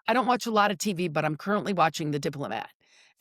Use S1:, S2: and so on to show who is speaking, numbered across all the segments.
S1: I don't watch a lot of TV, but I'm currently watching The Diplomat,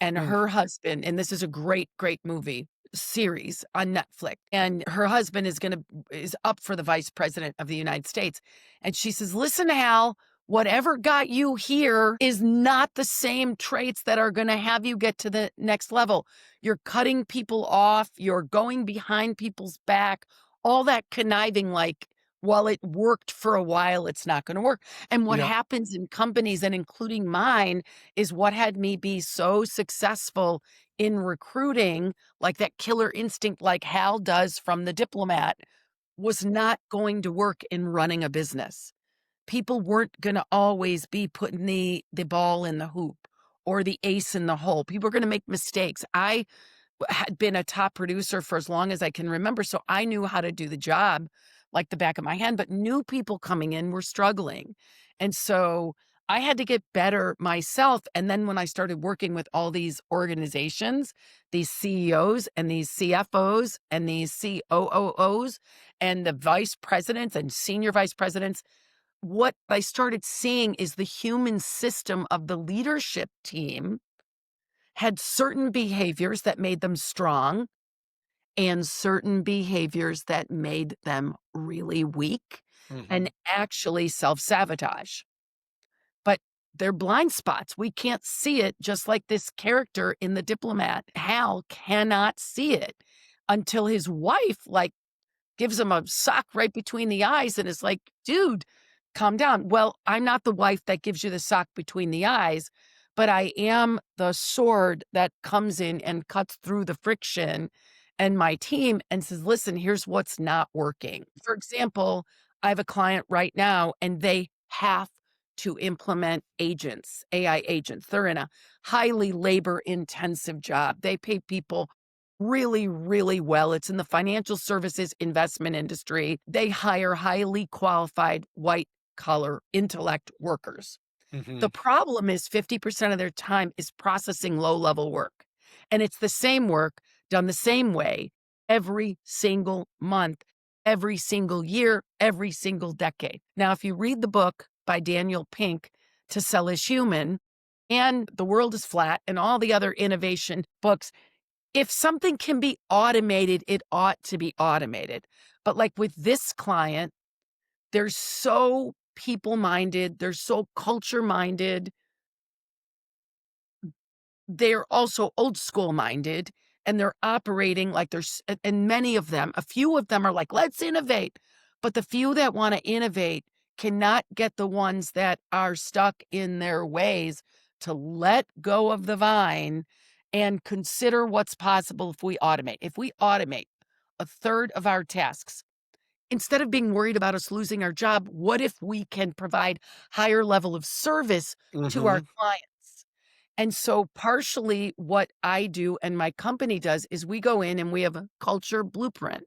S1: and
S2: Mm,
S1: her husband and this is a great, great movie series on Netflix, and her husband is up for the vice president of the United States, and she says, "Listen, Hal, whatever got you here is not the same traits that are gonna have you get to the next level. You're cutting people off, you're going behind people's back, all that conniving, like, while it worked for a while, it's not gonna work." And what
S2: yep,
S1: happens in companies, and including mine, is what had me be so successful in recruiting, like that killer instinct like Hal does from The Diplomat, was not going to work in running a business. People weren't gonna always be putting the ball in the hoop or the ace in the hole. People are gonna make mistakes. I had been a top producer for as long as I can remember, so I knew how to do the job like the back of my hand, but new people coming in were struggling. And so I had to get better myself. And then when I started working with all these organizations, these CEOs and these CFOs and these COOs and the vice presidents and senior vice presidents, what I started seeing is the human system of the leadership team had certain behaviors that made them strong and certain behaviors that made them really weak
S2: mhm,
S1: and actually self-sabotage. But they're blind spots. We can't see it, just like this character in The Diplomat. Hal cannot see it until his wife, like, gives him a sock right between the eyes and is like, "Dude, calm down." Well, I'm not the wife that gives you the sock between the eyes, but I am the sword that comes in and cuts through the friction and my team and says, "Listen, here's what's not working." For example, I have a client right now and they have to implement agents, AI agents. They're in a highly labor intensive job. They pay people really, really well. It's in the financial services investment industry. They hire highly qualified white collar intellect workers. The
S2: mhm,
S1: problem is 50% of their time is processing low level work. And it's the same work done the same way every single month, every single year, every single decade. Now, if you read the book by Daniel Pink, To Sell is Human, and The World is Flat, and all the other innovation books, if something can be automated, it ought to be automated. But like with this client, they're so people minded, they're so culture minded, they're also old school minded, and they're operating like there's, and many of them, a few of them are like, let's innovate. But the few that want to innovate cannot get the ones that are stuck in their ways to let go of the vine and consider what's possible if we automate. If we automate a third of our tasks, instead of being worried about us losing our job, what if we can provide higher level of service to our
S2: mhm,
S1: clients? And so partially what I do and my company does is we go in and we have a culture blueprint.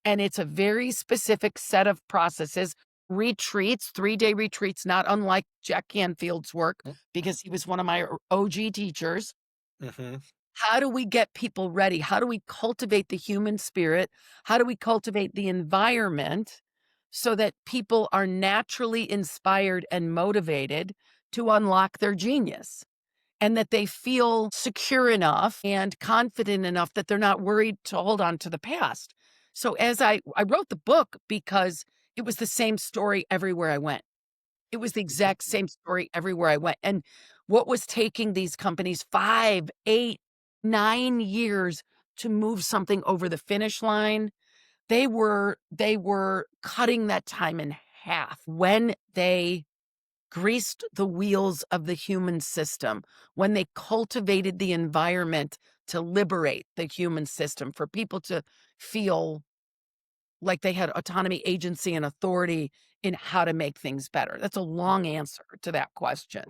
S1: And it's a very specific set of processes, retreats, 3-day retreats, not unlike Jack Canfield's work,
S2: mm,
S1: because he was one of my OG teachers.
S2: mhm,
S1: How do we get people ready? How do we cultivate the human spirit? How do we cultivate the environment so that people are naturally inspired and motivated to unlock their genius? And that they feel secure enough and confident enough that they're not worried to hold on to the past. So as I wrote the book because it was the same story everywhere I went. It was the exact same story everywhere I went. And what was taking these companies 5, 8, 9 years to move something over the finish line, they were cutting that time in half when they greased the wheels of the human system, when they cultivated the environment to liberate the human system, for people to feel like they had autonomy, agency, and authority in how to make things better. That's a long answer to that question.